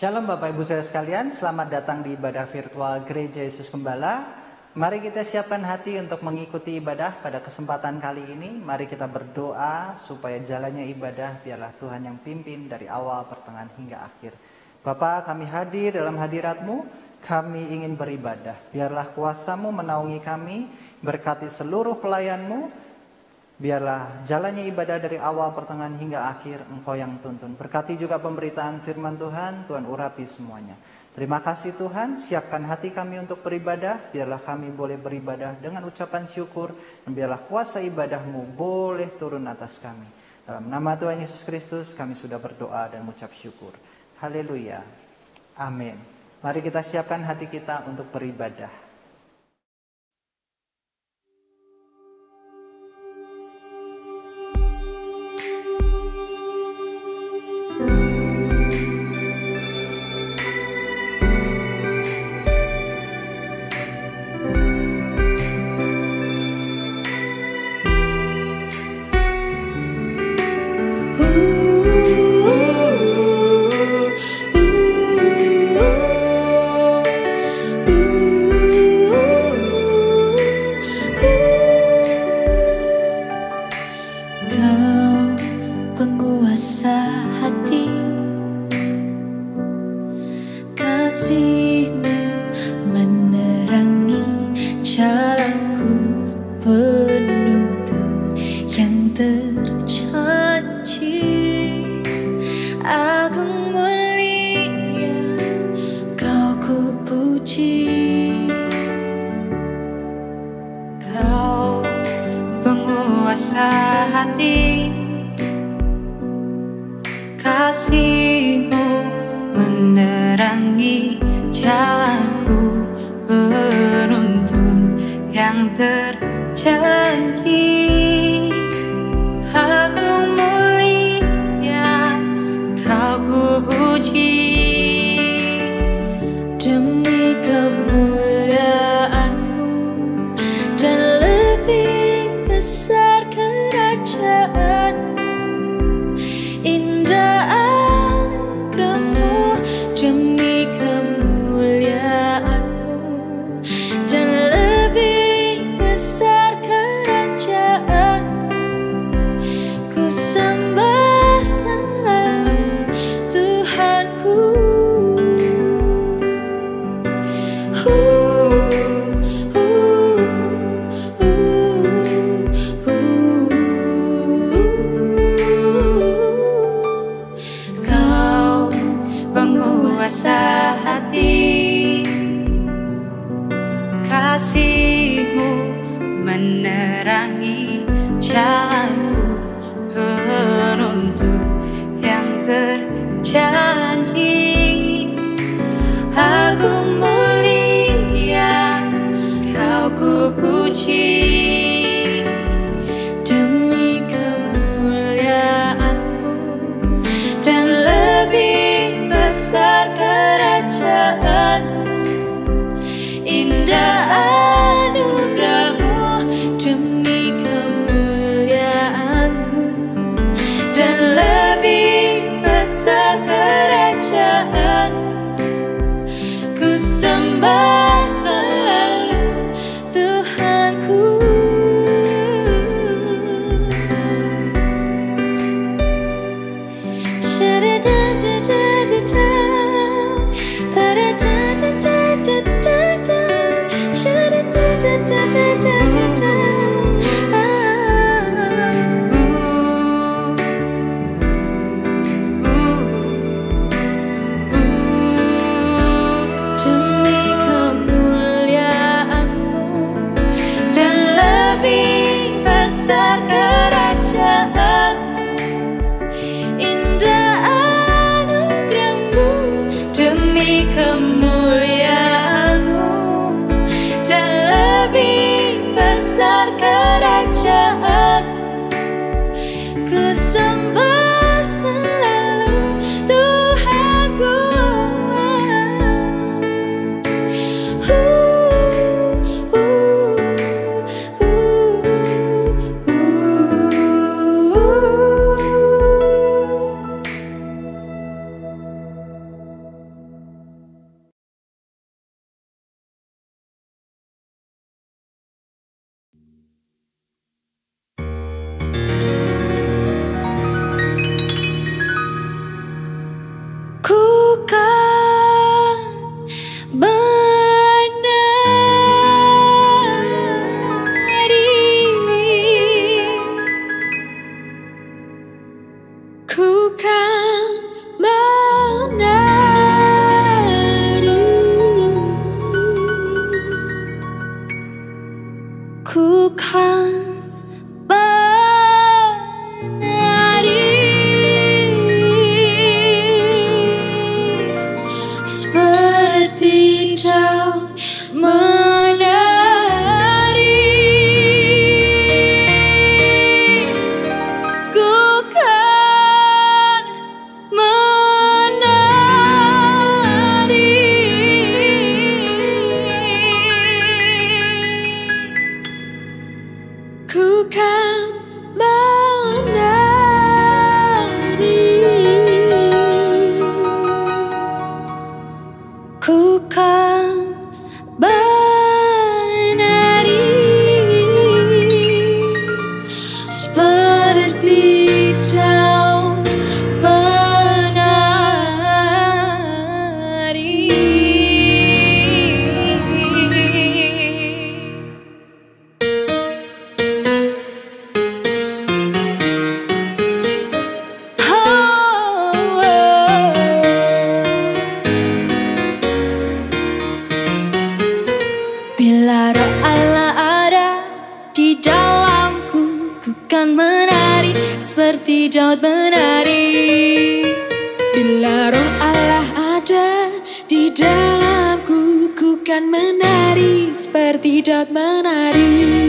Shalom Bapak Ibu Saudara sekalian, selamat datang di ibadah virtual Gereja Yesus Gembala. Mari kita siapkan hati untuk mengikuti ibadah pada kesempatan kali ini. Mari kita berdoa supaya jalannya ibadah biarlah Tuhan yang pimpin dari awal, pertengahan hingga akhir. Bapa, kami hadir dalam hadirat-Mu, kami ingin beribadah. Biarlah kuasa-Mu menaungi kami, berkati seluruh pelayan-Mu. Biarlah jalannya ibadah dari awal, pertengahan hingga akhir Engkau yang tuntun. Berkati juga pemberitaan firman Tuhan, Tuhan urapi semuanya. Terima kasih Tuhan, siapkan hati kami untuk beribadah. Biarlah kami boleh beribadah dengan ucapan syukur. Dan biarlah kuasa ibadah-Mu boleh turun atas kami. Dalam nama Tuhan Yesus Kristus kami sudah berdoa dan mengucap syukur. Haleluya. Amin. Mari kita siapkan hati kita untuk beribadah. Demi kamu Ku kan menari, ku kan menari seperti daun menari. Ku kan menari, ku kan menari, ku kan menari seperti daun menari. Bila roh Allah ada di dalamku, ku kan menari seperti daun menari. Bila roh Allah ada di dalamku, ku kan menari seperti daun menari.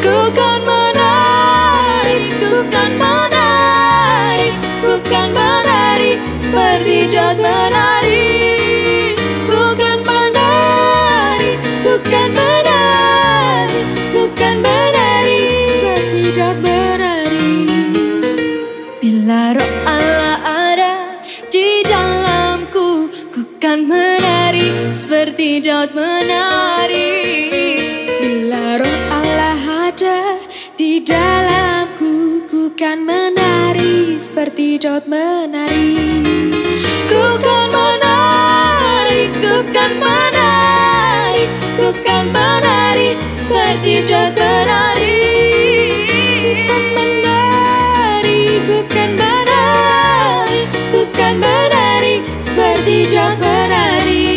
Ku kan menari, ku kan menari, ku kan menari seperti daun menari. Ku kan menari, ku kan menari, ku kan menari seperti daun menari. Bila roh Allah ada di dalamku, ku kan menari seperti daun menari. Bila roh Allah ada di dalamku, ku kan menari seperti daun menari. Ku kan menari, ku kan menari, ku kan menari seperti daun menari. Ku kan menari, ku kan menari seperti daun menari.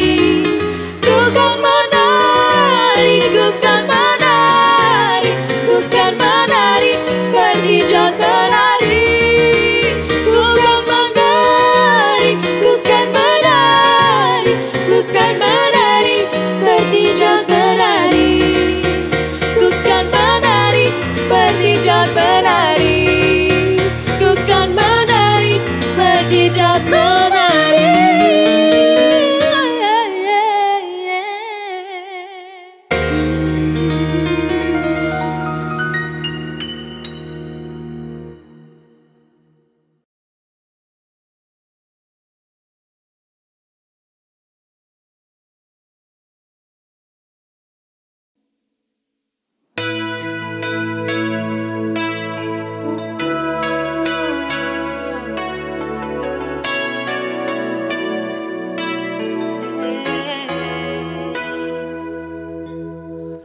Ku kan menari, ku kan menari, ku kan menari seperti daun menari. Ku kan menari, ku kan menari, ku kan menari seperti daun menari. Ku kan menari seperti daun menari. Ku kan menari seperti daun menari.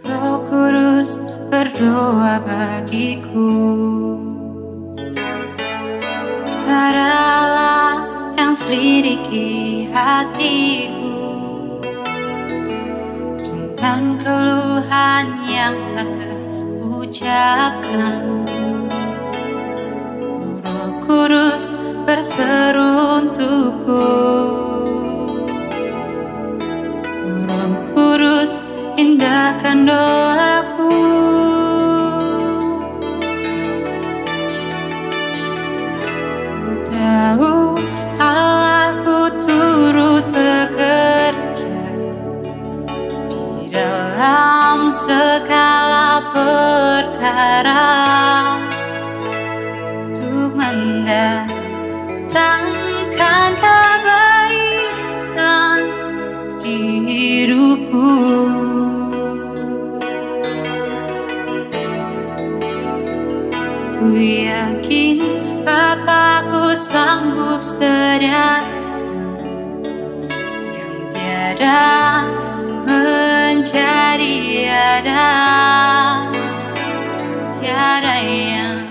Roh Kudus berdoa bagiku, adalah yang selidiki hatiku dengan keluhan yang tak terucapkan. Roh Kudus berseru untukku, Roh Kudus indahkan doaku. Ku tahu Allahku turut bekerja di dalam segala perkara untuk mendatangkan kebaikan di hidupku. Ku yakin Bapakku sanggup sediakan yang tiada menjadi ada, tiada yang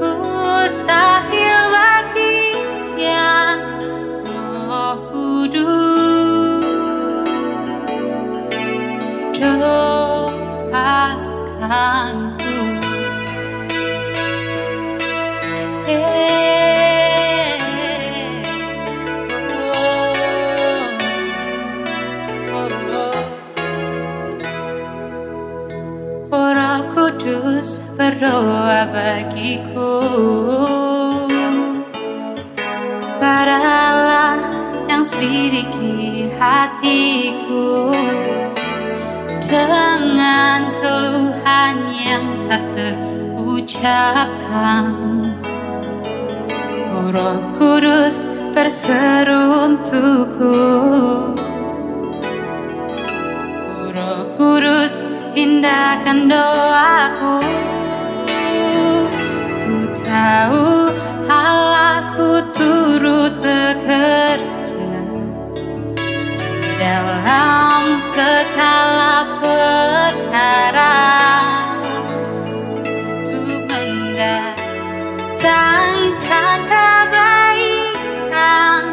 mustahil bagi Roh Kudus berdoa bagiku pada Allah yang selidiki hatiku dengan keluhan yang tak terucapkan. Roh Kudus berseru untukku, Roh Kudus indahkan doaku. Ku tahu Allahku turut bekerja di dalam segala perkara untuk mendatangkan kebaikan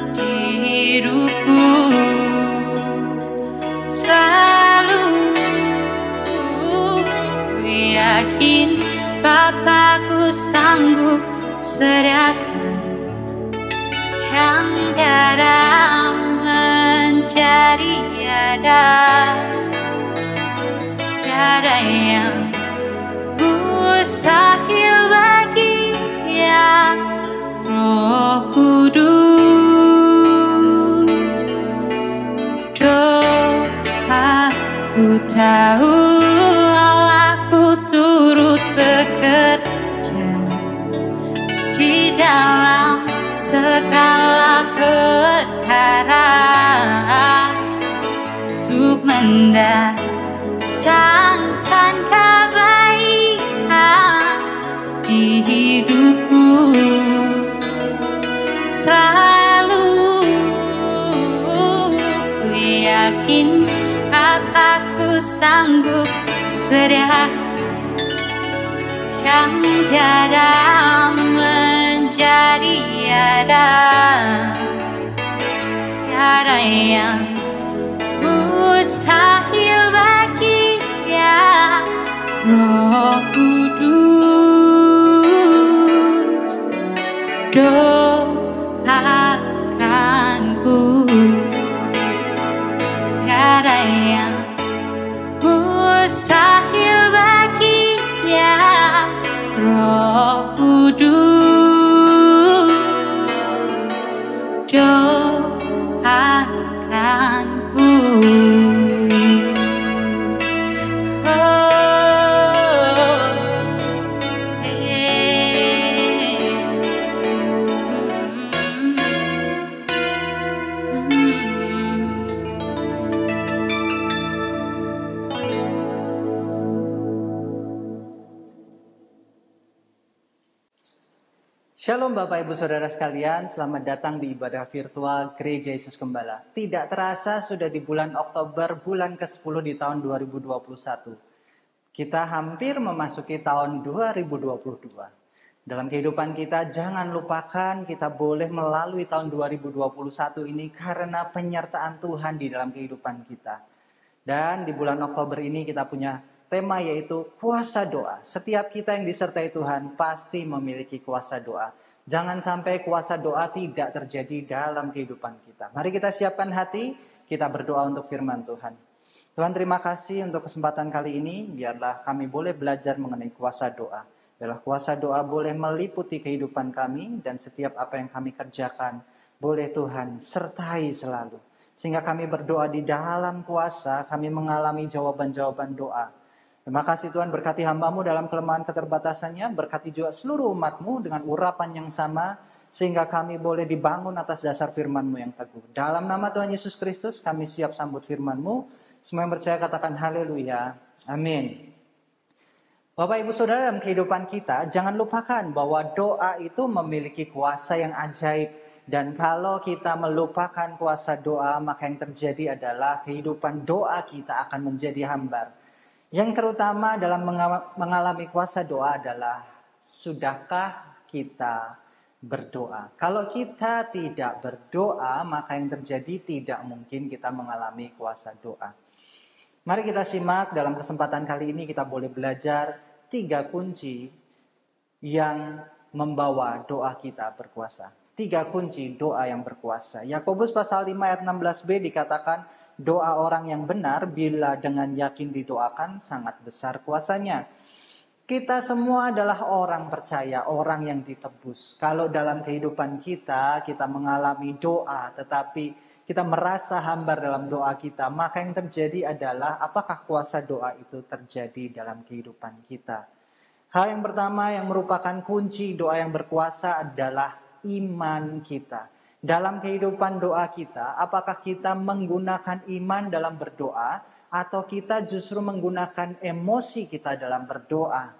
di hidupku. Selalu yakin Bapakku sanggup sediakan yang tiada menjadi ada, tiada yang mustahil bagi yang Roh Kudus. Doaku tahu turut bekerja di dalam segala perkara untuk mendatangkan kebaikan di hidupku. Selalu ku yakin Bapakku sanggup sediakan yang tiada menjadi ada, tiada yang mustahil bagi yang Roh Kudus. Doakanku, tiada yang mustahil bagi yang Roh Kudus. Doakanku. Shalom Bapak Ibu Saudara sekalian, selamat datang di ibadah virtual Gereja Yesus Gembala. Tidak terasa sudah di bulan Oktober, bulan ke-10 di tahun 2021. Kita hampir memasuki tahun 2022. Dalam kehidupan kita jangan lupakan kita boleh melalui tahun 2021 ini karena penyertaan Tuhan di dalam kehidupan kita. Dan di bulan Oktober ini kita punya tema yaitu kuasa doa. Setiap kita yang disertai Tuhan pasti memiliki kuasa doa. Jangan sampai kuasa doa tidak terjadi dalam kehidupan kita. Mari kita siapkan hati, kita berdoa untuk firman Tuhan. Tuhan, terima kasih untuk kesempatan kali ini. Biarlah kami boleh belajar mengenai kuasa doa. Biarlah kuasa doa boleh meliputi kehidupan kami dan setiap apa yang kami kerjakan boleh Tuhan sertai selalu. Sehingga kami berdoa di dalam kuasa, kami mengalami jawaban-jawaban doa. Terima kasih Tuhan, berkati hamba-Mu dalam kelemahan keterbatasannya, berkati juga seluruh umat-Mu dengan urapan yang sama, sehingga kami boleh dibangun atas dasar firman-Mu yang teguh. Dalam nama Tuhan Yesus Kristus, kami siap sambut firman-Mu. Semua yang percaya katakan haleluya, amin. Bapak Ibu Saudara, dalam kehidupan kita, jangan lupakan bahwa doa itu memiliki kuasa yang ajaib. Dan kalau kita melupakan kuasa doa, maka yang terjadi adalah kehidupan doa kita akan menjadi hambar. Yang terutama dalam mengalami kuasa doa adalah, sudahkah kita berdoa? Kalau kita tidak berdoa, maka yang terjadi tidak mungkin kita mengalami kuasa doa. Mari kita simak dalam kesempatan kali ini kita boleh belajar 3 kunci yang membawa doa kita berkuasa. 3 kunci doa yang berkuasa. Yakobus pasal 5 ayat 16b dikatakan, doa orang yang benar bila dengan yakin didoakan sangat besar kuasanya. Kita semua adalah orang percaya, orang yang ditebus. Kalau dalam kehidupan kita mengalami doa, tetapi kita merasa hambar dalam doa kita, maka yang terjadi adalah apakah kuasa doa itu terjadi dalam kehidupan kita. Hal yang pertama yang merupakan kunci doa yang berkuasa adalah iman kita. Dalam kehidupan doa kita, apakah kita menggunakan iman dalam berdoa, atau kita justru menggunakan emosi kita dalam berdoa.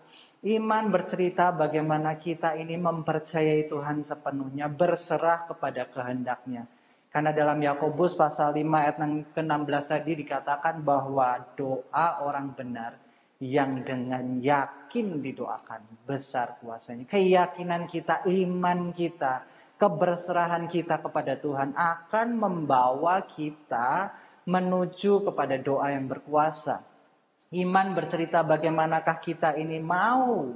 Iman bercerita bagaimana kita ini mempercayai Tuhan sepenuhnya, berserah kepada kehendak-Nya. Karena dalam Yakobus pasal 5 ayat ke-16 tadi dikatakan bahwa doa orang benar yang dengan yakin didoakan besar kuasanya. Keyakinan kita, iman kita, keberserahan kita kepada Tuhan akan membawa kita menuju kepada doa yang berkuasa. Iman bercerita bagaimanakah kita ini mau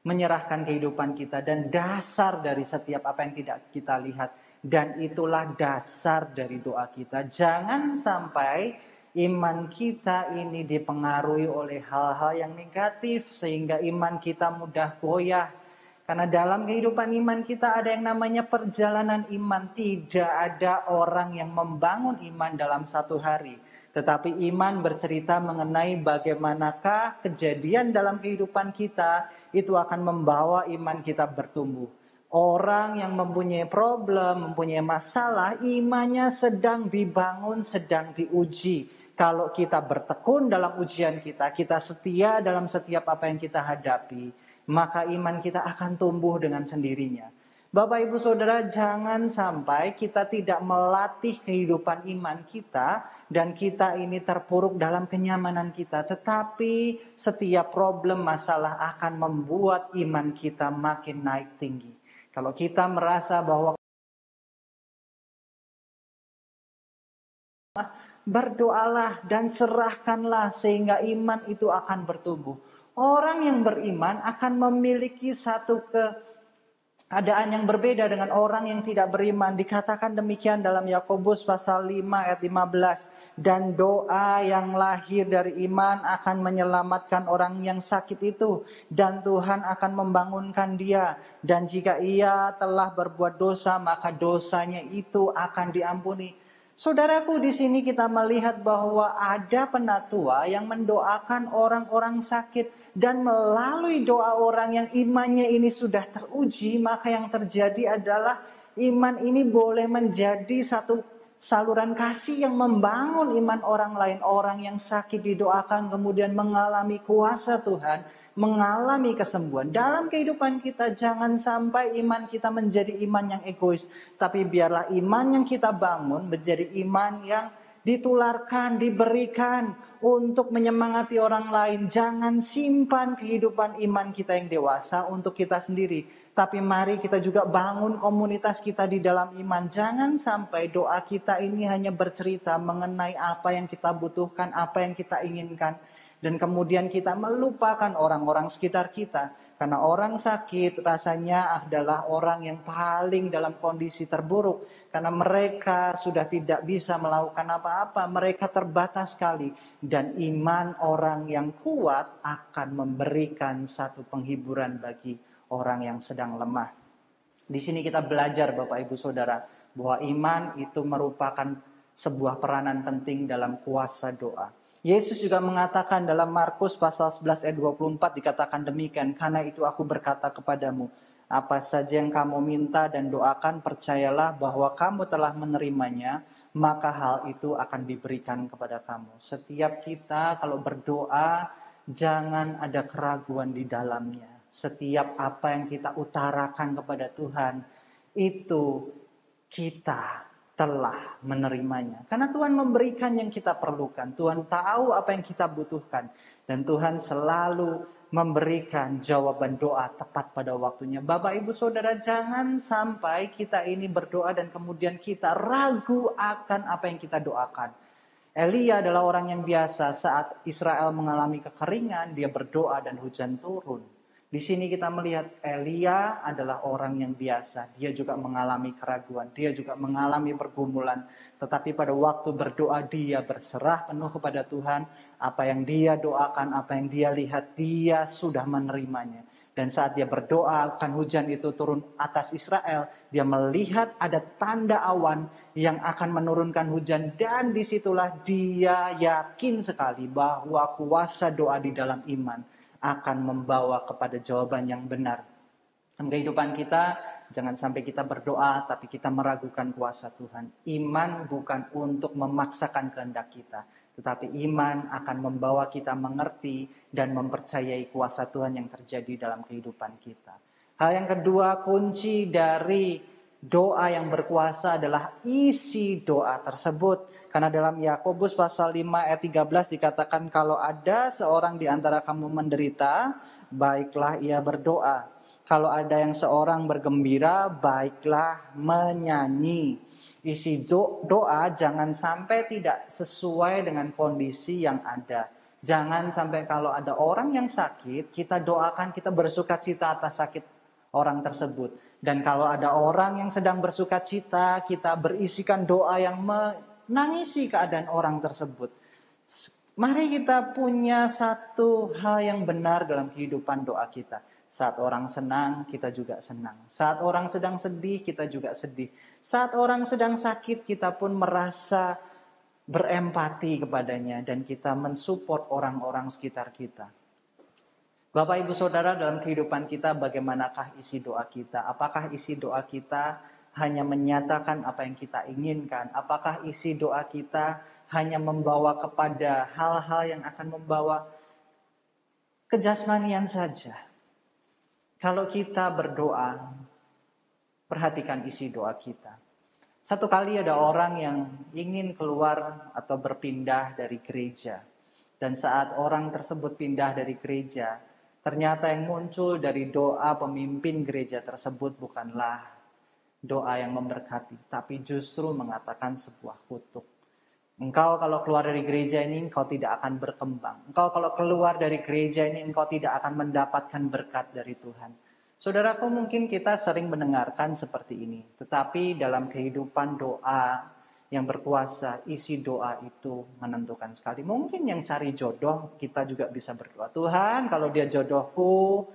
menyerahkan kehidupan kita dan dasar dari setiap apa yang tidak kita lihat. Dan itulah dasar dari doa kita. Jangan sampai iman kita ini dipengaruhi oleh hal-hal yang negatif sehingga iman kita mudah goyah. Karena dalam kehidupan iman kita ada yang namanya perjalanan iman. Tidak ada orang yang membangun iman dalam satu hari. Tetapi iman bercerita mengenai bagaimanakah kejadian dalam kehidupan kita itu akan membawa iman kita bertumbuh. Orang yang mempunyai problem, mempunyai masalah, imannya sedang dibangun, sedang diuji. Kalau kita bertekun dalam ujian kita setia dalam setiap apa yang kita hadapi, maka iman kita akan tumbuh dengan sendirinya. Bapak Ibu Saudara, jangan sampai kita tidak melatih kehidupan iman kita dan kita ini terpuruk dalam kenyamanan kita. Tetapi setiap problem masalah akan membuat iman kita makin naik tinggi. Kalau kita merasa bahwa berdoalah dan serahkanlah sehingga iman itu akan bertumbuh. Orang yang beriman akan memiliki satu keadaan yang berbeda dengan orang yang tidak beriman. Dikatakan demikian dalam Yakobus pasal 5 ayat 15. Dan doa yang lahir dari iman akan menyelamatkan orang yang sakit itu. Dan Tuhan akan membangunkan dia. Dan jika ia telah berbuat dosa, maka dosanya itu akan diampuni. Saudaraku, di sini kita melihat bahwa ada penatua yang mendoakan orang-orang sakit. Dan melalui doa orang yang imannya ini sudah teruji, maka yang terjadi adalah iman ini boleh menjadi satu saluran kasih yang membangun iman orang lain. Orang yang sakit didoakan kemudian mengalami kuasa Tuhan, mengalami kesembuhan. Dalam kehidupan kita jangan sampai iman kita menjadi iman yang egois. Tapi biarlah iman yang kita bangun menjadi iman yang ditularkan, diberikan untuk menyemangati orang lain. Jangan simpan kehidupan iman kita yang dewasa untuk kita sendiri. Tapi mari kita juga bangun komunitas kita di dalam iman. Jangan sampai doa kita ini hanya bercerita mengenai apa yang kita butuhkan, apa yang kita inginkan. Dan kemudian kita melupakan orang-orang sekitar kita. Karena orang sakit rasanya adalah orang yang paling dalam kondisi terburuk. Karena mereka sudah tidak bisa melakukan apa-apa. Mereka terbatas sekali. Dan iman orang yang kuat akan memberikan satu penghiburan bagi orang yang sedang lemah. Di sini kita belajar Bapak Ibu Saudara. Bahwa iman itu merupakan sebuah peranan penting dalam kuasa doa. Yesus juga mengatakan dalam Markus pasal 11 ayat 24 dikatakan demikian. Karena itu aku berkata kepadamu, apa saja yang kamu minta dan doakan, percayalah bahwa kamu telah menerimanya, maka hal itu akan diberikan kepada kamu. Setiap kita kalau berdoa, jangan ada keraguan di dalamnya. Setiap apa yang kita utarakan kepada Tuhan, itu kita telah menerimanya. Karena Tuhan memberikan yang kita perlukan. Tuhan tahu apa yang kita butuhkan. Dan Tuhan selalu memberikan jawaban doa tepat pada waktunya. Bapak Ibu Saudara, jangan sampai kita ini berdoa dan kemudian kita ragu akan apa yang kita doakan. Elia adalah orang yang biasa saat Israel mengalami kekeringan, dia berdoa dan hujan turun. Di sini kita melihat Elia adalah orang yang biasa. Dia juga mengalami keraguan, dia juga mengalami pergumulan. Tetapi pada waktu berdoa dia berserah penuh kepada Tuhan. Apa yang dia doakan, apa yang dia lihat, dia sudah menerimanya. Dan saat dia berdoa akan hujan itu turun atas Israel, dia melihat ada tanda awan yang akan menurunkan hujan. Dan disitulah dia yakin sekali bahwa kuasa doa di dalam iman akan membawa kepada jawaban yang benar. Dalam kehidupan kita, jangan sampai kita berdoa tapi kita meragukan kuasa Tuhan. Iman bukan untuk memaksakan kehendak kita, tetapi iman akan membawa kita mengerti dan mempercayai kuasa Tuhan yang terjadi dalam kehidupan kita. Hal yang kedua, kunci dari doa yang berkuasa adalah isi doa tersebut. Karena dalam Yakobus pasal 5 ayat 13 dikatakan, kalau ada seorang di antara kamu menderita, baiklah ia berdoa. Kalau ada yang seorang bergembira, baiklah menyanyi. Isi doa jangan sampai tidak sesuai dengan kondisi yang ada. Jangan sampai kalau ada orang yang sakit, kita doakan, kita bersuka cita atas sakit orang tersebut. Dan kalau ada orang yang sedang bersuka cita, kita berisikan doa yang menangisi keadaan orang tersebut. Mari kita punya satu hal yang benar dalam kehidupan doa kita. Saat orang senang, kita juga senang. Saat orang sedang sedih, kita juga sedih. Saat orang sedang sakit, kita pun merasa berempati kepadanya. Dan kita mensupport orang-orang sekitar kita. Bapak, Ibu, Saudara, dalam kehidupan kita bagaimanakah isi doa kita? Apakah isi doa kita hanya menyatakan apa yang kita inginkan? Apakah isi doa kita hanya membawa kepada hal-hal yang akan membawa kejasmanian saja? Kalau kita berdoa, perhatikan isi doa kita. Satu kali ada orang yang ingin keluar atau berpindah dari gereja. Dan saat orang tersebut pindah dari gereja, ternyata yang muncul dari doa pemimpin gereja tersebut bukanlah doa yang memberkati, tapi justru mengatakan sebuah kutuk. Engkau kalau keluar dari gereja ini, engkau tidak akan berkembang. Engkau kalau keluar dari gereja ini, engkau tidak akan mendapatkan berkat dari Tuhan. Saudaraku, mungkin kita sering mendengarkan seperti ini. Tetapi dalam kehidupan doa yang berkuasa, isi doa itu menentukan sekali. Mungkin yang cari jodoh, kita juga bisa berdoa. Tuhan, kalau dia jodohku,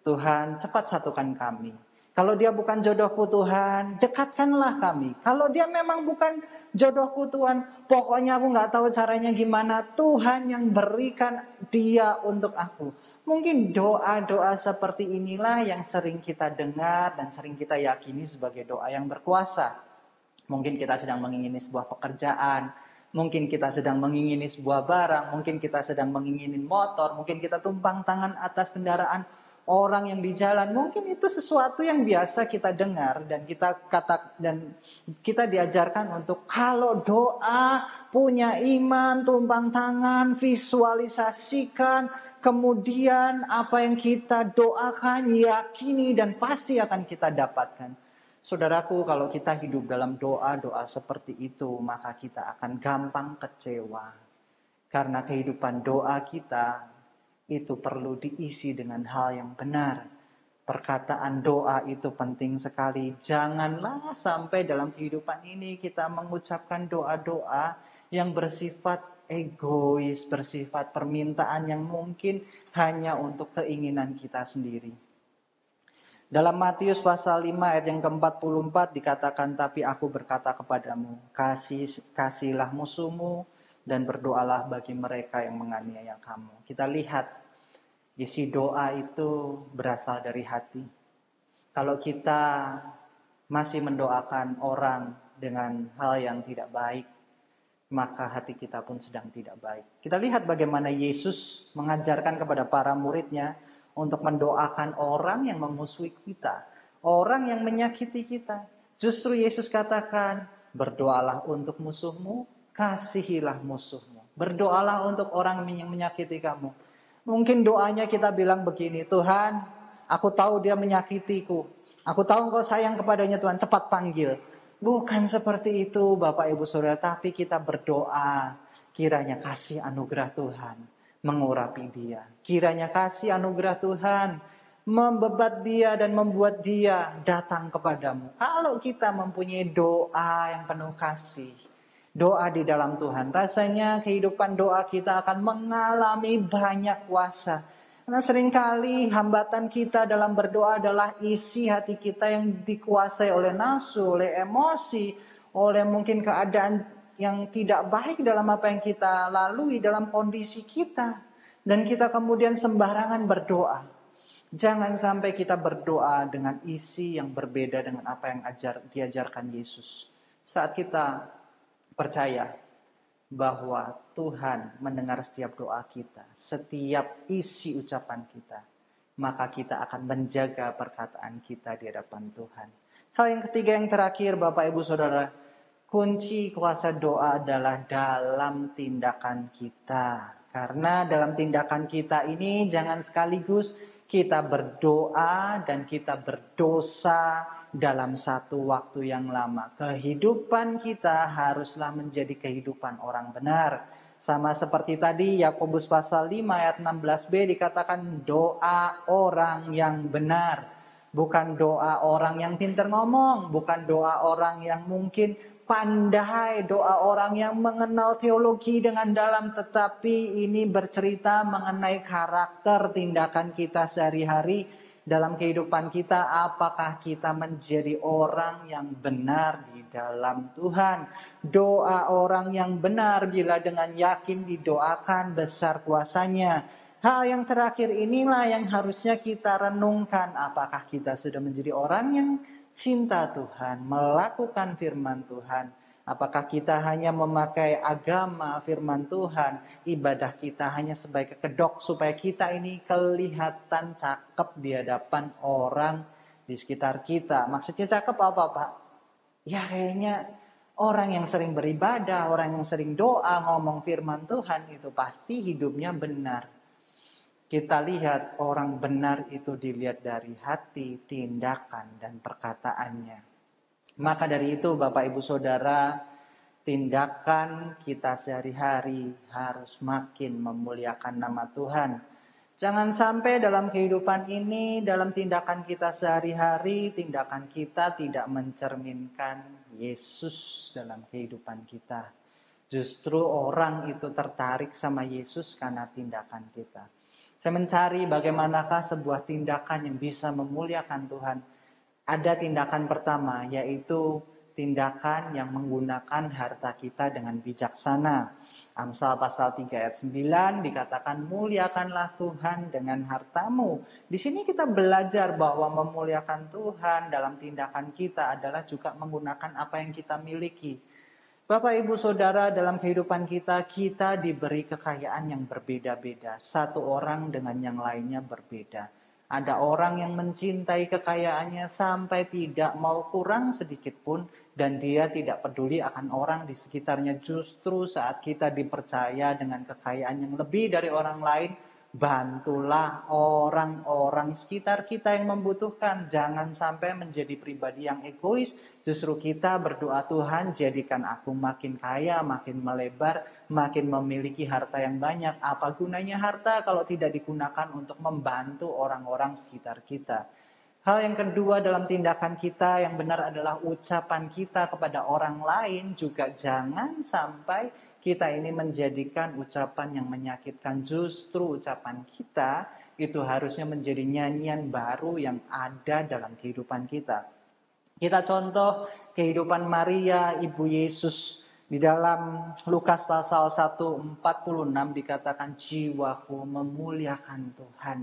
Tuhan cepat satukan kami. Kalau dia bukan jodohku Tuhan, dekatkanlah kami. Kalau dia memang bukan jodohku Tuhan, pokoknya aku gak tahu caranya gimana. Tuhan yang berikan dia untuk aku. Mungkin doa-doa seperti inilah yang sering kita dengar dan sering kita yakini sebagai doa yang berkuasa. Mungkin kita sedang mengingini sebuah pekerjaan, mungkin kita sedang mengingini sebuah barang, mungkin kita sedang mengingini motor, mungkin kita tumpang tangan atas kendaraan orang yang di jalan. Mungkin itu sesuatu yang biasa kita dengar dan kita diajarkan untuk kalau doa punya iman, tumpang tangan, visualisasikan, kemudian apa yang kita doakan yakini dan pasti akan kita dapatkan. Saudaraku, kalau kita hidup dalam doa-doa seperti itu, maka kita akan gampang kecewa. Karena kehidupan doa kita itu perlu diisi dengan hal yang benar. Perkataan doa itu penting sekali. Janganlah sampai dalam kehidupan ini kita mengucapkan doa-doa yang bersifat egois, bersifat permintaan yang mungkin hanya untuk keinginan kita sendiri. Dalam Matius pasal 5 ayat yang ke-44 dikatakan, tapi aku berkata kepadamu, kasihilah musuhmu dan berdoalah bagi mereka yang menganiaya kamu. Kita lihat isi doa itu berasal dari hati. Kalau kita masih mendoakan orang dengan hal yang tidak baik, maka hati kita pun sedang tidak baik. Kita lihat bagaimana Yesus mengajarkan kepada para muridnya untuk mendoakan orang yang memusuhi kita, orang yang menyakiti kita. Justru Yesus katakan, berdoalah untuk musuhmu, kasihilah musuhmu. Berdoalah untuk orang yang menyakiti kamu. Mungkin doanya kita bilang begini, Tuhan, aku tahu dia menyakitiku. Aku tahu engkau sayang kepadanya Tuhan, cepat panggil. Bukan seperti itu Bapak Ibu Saudara, tapi kita berdoa, kiranya kasih anugerah Tuhan mengurapi dia. Kiranya kasih anugerah Tuhan membebat dia dan membuat dia datang kepadamu. Kalau kita mempunyai doa yang penuh kasih, doa di dalam Tuhan, rasanya kehidupan doa kita akan mengalami banyak kuasa. Karena seringkali hambatan kita dalam berdoa adalah isi hati kita yang dikuasai oleh nafsu, oleh emosi, oleh mungkin keadaan yang tidak baik dalam apa yang kita lalui dalam kondisi kita. Dan kita kemudian sembarangan berdoa. Jangan sampai kita berdoa dengan isi yang berbeda dengan apa yang diajarkan Yesus. Saat kita percaya bahwa Tuhan mendengar setiap doa kita, setiap isi ucapan kita, maka kita akan menjaga perkataan kita di hadapan Tuhan. Hal yang ketiga yang terakhir, Bapak Ibu Saudara, kunci kuasa doa adalah dalam tindakan kita. Karena dalam tindakan kita ini jangan sekaligus kita berdoa dan kita berdosa dalam satu waktu yang lama. Kehidupan kita haruslah menjadi kehidupan orang benar. Sama seperti tadi Yakobus pasal 5 ayat 16b dikatakan doa orang yang benar. Bukan doa orang yang pintar ngomong. Bukan doa orang yang mungkin pandai, doa orang yang mengenal teologi dengan dalam. Tetapi ini bercerita mengenai karakter tindakan kita sehari-hari dalam kehidupan kita. Apakah kita menjadi orang yang benar di dalam Tuhan? Doa orang yang benar bila dengan yakin didoakan besar kuasanya. Hal yang terakhir inilah yang harusnya kita renungkan. Apakah kita sudah menjadi orang yang cinta Tuhan, melakukan firman Tuhan? Apakah kita hanya memakai agama firman Tuhan, ibadah kita hanya sebagai kedok supaya kita ini kelihatan cakep di hadapan orang di sekitar kita? Maksudnya cakep apa, Pak? Ya kayaknya orang yang sering beribadah, orang yang sering doa, ngomong firman Tuhan itu pasti hidupnya benar. Kita lihat orang benar itu dilihat dari hati, tindakan, dan perkataannya. Maka dari itu Bapak Ibu Saudara, tindakan kita sehari-hari harus makin memuliakan nama Tuhan. Jangan sampai dalam kehidupan ini, dalam tindakan kita sehari-hari, tindakan kita tidak mencerminkan Yesus dalam kehidupan kita. Justru orang itu tertarik sama Yesus karena tindakan kita. Saya mencari bagaimanakah sebuah tindakan yang bisa memuliakan Tuhan. Ada tindakan pertama, yaitu tindakan yang menggunakan harta kita dengan bijaksana. Amsal pasal 3 ayat 9 dikatakan muliakanlah Tuhan dengan hartamu. Di sini kita belajar bahwa memuliakan Tuhan dalam tindakan kita adalah juga menggunakan apa yang kita miliki. Bapak Ibu Saudara, dalam kehidupan kita diberi kekayaan yang berbeda-beda. Satu orang dengan yang lainnya berbeda. Ada orang yang mencintai kekayaannya sampai tidak mau kurang sedikit pun. Dan dia tidak peduli akan orang di sekitarnya. Justru saat kita dipercaya dengan kekayaan yang lebih dari orang lain, bantulah orang-orang sekitar kita yang membutuhkan. Jangan sampai menjadi pribadi yang egois. Justru kita berdoa, Tuhan jadikan aku makin kaya, makin melebar, makin memiliki harta yang banyak. Apa gunanya harta kalau tidak digunakan untuk membantu orang-orang sekitar kita? Hal yang kedua dalam tindakan kita yang benar adalah ucapan kita kepada orang lain. Juga jangan sampai kita ini menjadikan ucapan yang menyakitkan. Justru ucapan kita itu harusnya menjadi nyanyian baru yang ada dalam kehidupan kita. Kita contoh kehidupan Maria, Ibu Yesus. Di dalam Lukas pasal 1:46 dikatakan jiwaku memuliakan Tuhan.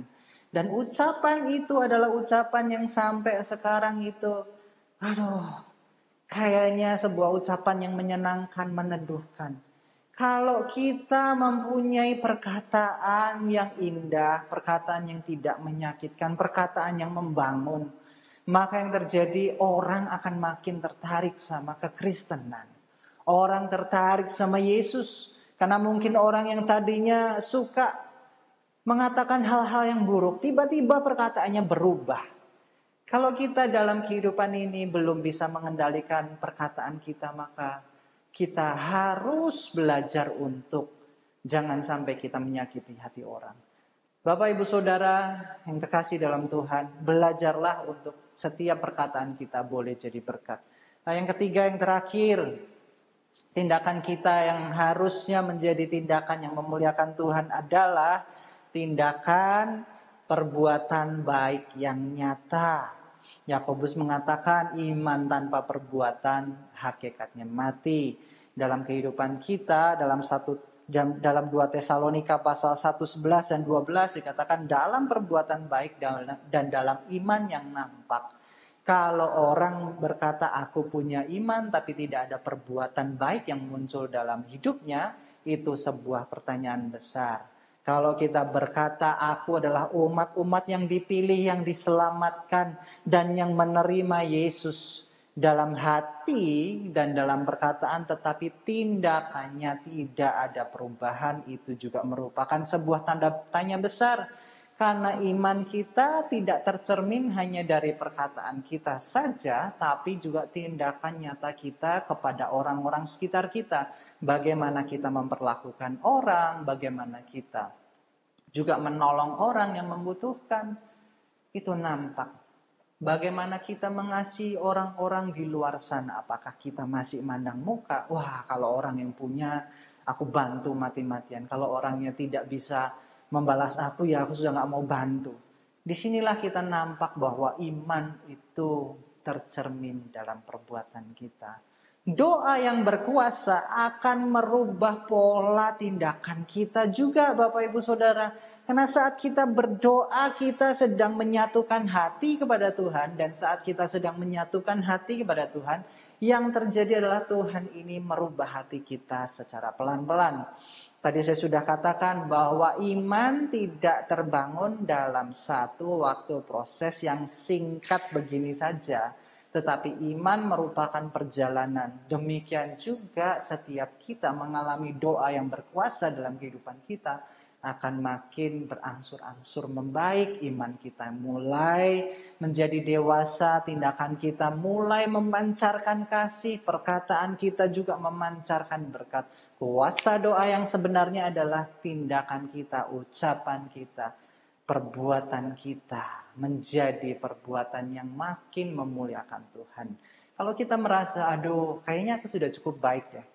Dan ucapan itu adalah ucapan yang sampai sekarang itu, kayaknya sebuah ucapan yang menyenangkan, meneduhkan. Kalau kita mempunyai perkataan yang indah, perkataan yang tidak menyakitkan, perkataan yang membangun, maka yang terjadi orang akan makin tertarik sama kekristenan. Orang tertarik sama Yesus. Karena mungkin orang yang tadinya suka mengatakan hal-hal yang buruk, tiba-tiba perkataannya berubah. Kalau kita dalam kehidupan ini belum bisa mengendalikan perkataan kita, maka kita harus belajar untuk jangan sampai kita menyakiti hati orang. Bapak Ibu Saudara yang terkasih dalam Tuhan, belajarlah untuk setiap perkataan kita boleh jadi berkat. Nah, yang ketiga, yang terakhir, tindakan kita yang harusnya menjadi tindakan yang memuliakan Tuhan adalah tindakan perbuatan baik yang nyata. Yakobus mengatakan iman tanpa perbuatan hakikatnya mati. Dalam kehidupan kita, dalam 2 Tesalonika pasal 1:11 dan 12 dikatakan dalam perbuatan baik dan dalam iman yang nampak. Kalau orang berkata aku punya iman tapi tidak ada perbuatan baik yang muncul dalam hidupnya, itu sebuah pertanyaan besar. Kalau kita berkata aku adalah umat yang dipilih, yang diselamatkan dan yang menerima Yesus dalam hati dan dalam perkataan, tetapi tindakannya tidak ada perubahan, itu juga merupakan sebuah tanda tanya besar. Karena iman kita tidak tercermin hanya dari perkataan kita saja, tapi juga tindakan nyata kita kepada orang-orang sekitar kita. Bagaimana kita memperlakukan orang, bagaimana kita juga menolong orang yang membutuhkan, itu nampak. Bagaimana kita mengasihi orang-orang di luar sana, apakah kita masih mandang muka? Wah, kalau orang yang punya, aku bantu mati-matian. Kalau orangnya tidak bisa membalas aku, ya aku sudah gak mau bantu. Disinilah kita nampak bahwa iman itu tercermin dalam perbuatan kita. Doa yang berkuasa akan merubah pola tindakan kita juga, Bapak Ibu Saudara. Karena saat kita berdoa, kita sedang menyatukan hati kepada Tuhan. Dan saat kita sedang menyatukan hati kepada Tuhan, yang terjadi adalah Tuhan ini merubah hati kita secara pelan-pelan. Tadi saya sudah katakan bahwa iman tidak terbangun dalam satu waktu proses yang singkat begini saja. Tetapi iman merupakan perjalanan. Demikian juga setiap kita mengalami doa yang berkuasa dalam kehidupan kita akan makin berangsur-angsur membaik. Iman kita mulai menjadi dewasa, tindakan kita mulai memancarkan kasih, perkataan kita juga memancarkan berkat. Kuasa doa yang sebenarnya adalah tindakan kita, ucapan kita, perbuatan kita menjadi perbuatan yang makin memuliakan Tuhan. Kalau kita merasa, aduh kayaknya aku sudah cukup baik deh,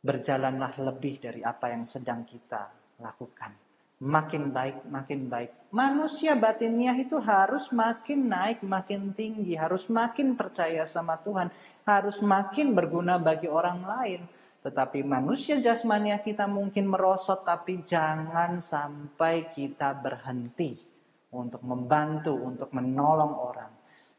berjalanlah lebih dari apa yang sedang kita lakukan. Makin baik, makin baik. Manusia batiniah itu harus makin naik, makin tinggi, harus makin percaya sama Tuhan, harus makin berguna bagi orang lain. Tetapi manusia jasmaniah kita mungkin merosot, tapi jangan sampai kita berhenti untuk membantu, untuk menolong orang.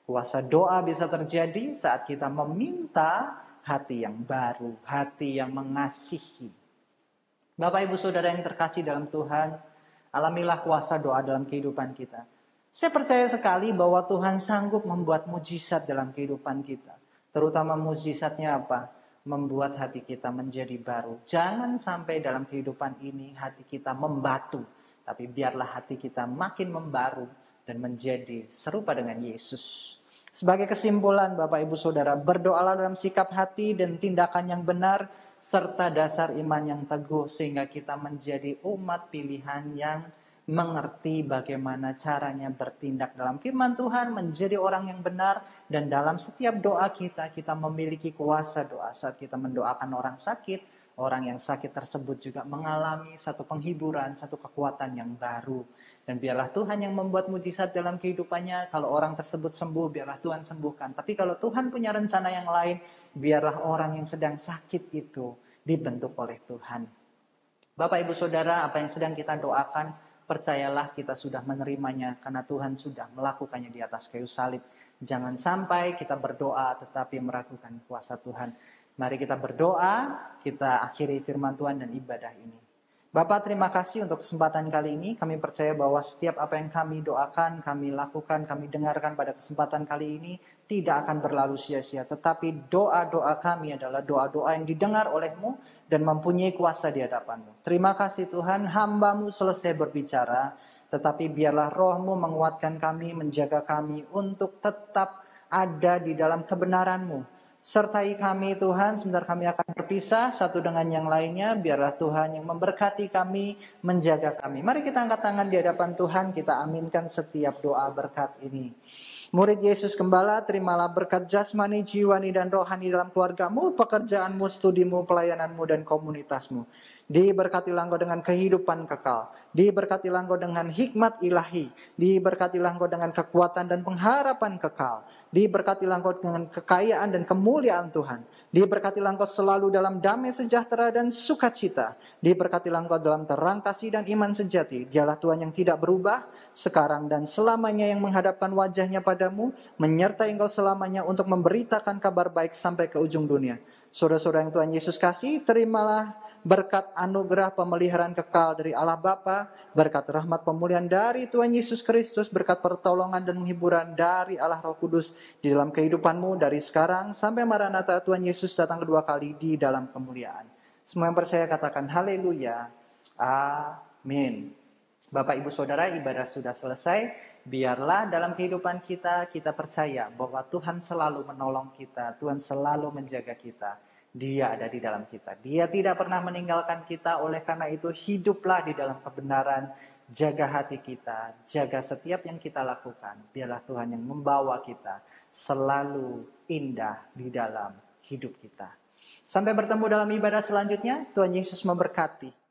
Kuasa doa bisa terjadi saat kita meminta hati yang baru, hati yang mengasihi. Bapak Ibu Saudara yang terkasih dalam Tuhan, alamilah kuasa doa dalam kehidupan kita. Saya percaya sekali bahwa Tuhan sanggup membuat mujizat dalam kehidupan kita. Terutama mujizatnya apa? Membuat hati kita menjadi baru. Jangan sampai dalam kehidupan ini hati kita membatu, tapi biarlah hati kita makin membaru dan menjadi serupa dengan Yesus. Sebagai kesimpulan, Bapak Ibu Saudara, berdoalah dalam sikap hati dan tindakan yang benar serta dasar iman yang teguh sehingga kita menjadi umat pilihan yang mengerti bagaimana caranya bertindak dalam firman Tuhan, menjadi orang yang benar, dan dalam setiap doa kita memiliki kuasa doa. Saat kita mendoakan orang sakit, orang yang sakit tersebut juga mengalami satu penghiburan, satu kekuatan yang baru. Dan biarlah Tuhan yang membuat mujizat dalam kehidupannya. Kalau orang tersebut sembuh, biarlah Tuhan sembuhkan. Tapi kalau Tuhan punya rencana yang lain, biarlah orang yang sedang sakit itu dibentuk oleh Tuhan. Bapak Ibu Saudara, apa yang sedang kita doakan, percayalah kita sudah menerimanya karena Tuhan sudah melakukannya di atas kayu salib. Jangan sampai kita berdoa tetapi meragukan kuasa Tuhan. Mari kita berdoa, kita akhiri firman Tuhan dan ibadah ini. Bapak, terima kasih untuk kesempatan kali ini. Kami percaya bahwa setiap apa yang kami doakan, kami lakukan, kami dengarkan pada kesempatan kali ini tidak akan berlalu sia-sia. Tetapi doa-doa kami adalah doa-doa yang didengar oleh-Mu dan mempunyai kuasa di hadapan-Mu. Terima kasih Tuhan, hamba-Mu selesai berbicara. Tetapi biarlah Roh-Mu menguatkan kami, menjaga kami untuk tetap ada di dalam kebenaran-Mu. Sertai kami Tuhan, sebentar kami akan berpisah satu dengan yang lainnya. Biarlah Tuhan yang memberkati kami, menjaga kami. Mari kita angkat tangan di hadapan Tuhan, kita aminkan setiap doa berkat ini. Murid Yesus Gembala, terimalah berkat jasmani, jiwani, dan rohani dalam keluargamu, pekerjaanmu, studimu, pelayananmu, dan komunitasmu. Diberkatilah engkau dengan kehidupan kekal. Diberkatilah engkau dengan hikmat ilahi. Diberkatilah engkau dengan kekuatan dan pengharapan kekal. Diberkatilah engkau dengan kekayaan dan kemuliaan Tuhan. Diberkatilah engkau selalu dalam damai sejahtera dan sukacita. Diberkatilah engkau dalam terang kasih dan iman sejati. Dialah Tuhan yang tidak berubah, sekarang dan selamanya, yang menghadapkan wajahnya padamu, menyertai engkau selamanya untuk memberitakan kabar baik sampai ke ujung dunia. Saudara-saudara yang Tuhan Yesus kasih, terimalah berkat anugerah pemeliharaan kekal dari Allah Bapa, berkat rahmat pemulihan dari Tuhan Yesus Kristus, berkat pertolongan dan penghiburan dari Allah Roh Kudus di dalam kehidupanmu dari sekarang sampai Maranatha Tuhan Yesus datang kedua kali di dalam kemuliaan. Semua yang percaya katakan haleluya. Amin. Bapak Ibu Saudara, ibadah sudah selesai. Biarlah dalam kehidupan kita percaya bahwa Tuhan selalu menolong kita, Tuhan selalu menjaga kita. Dia ada di dalam kita. Dia tidak pernah meninggalkan kita. Oleh karena itu hiduplah di dalam kebenaran. Jaga hati kita, jaga setiap yang kita lakukan. Biarlah Tuhan yang membawa kita selalu indah di dalam hidup kita. Sampai bertemu dalam ibadah selanjutnya. Tuhan Yesus memberkati.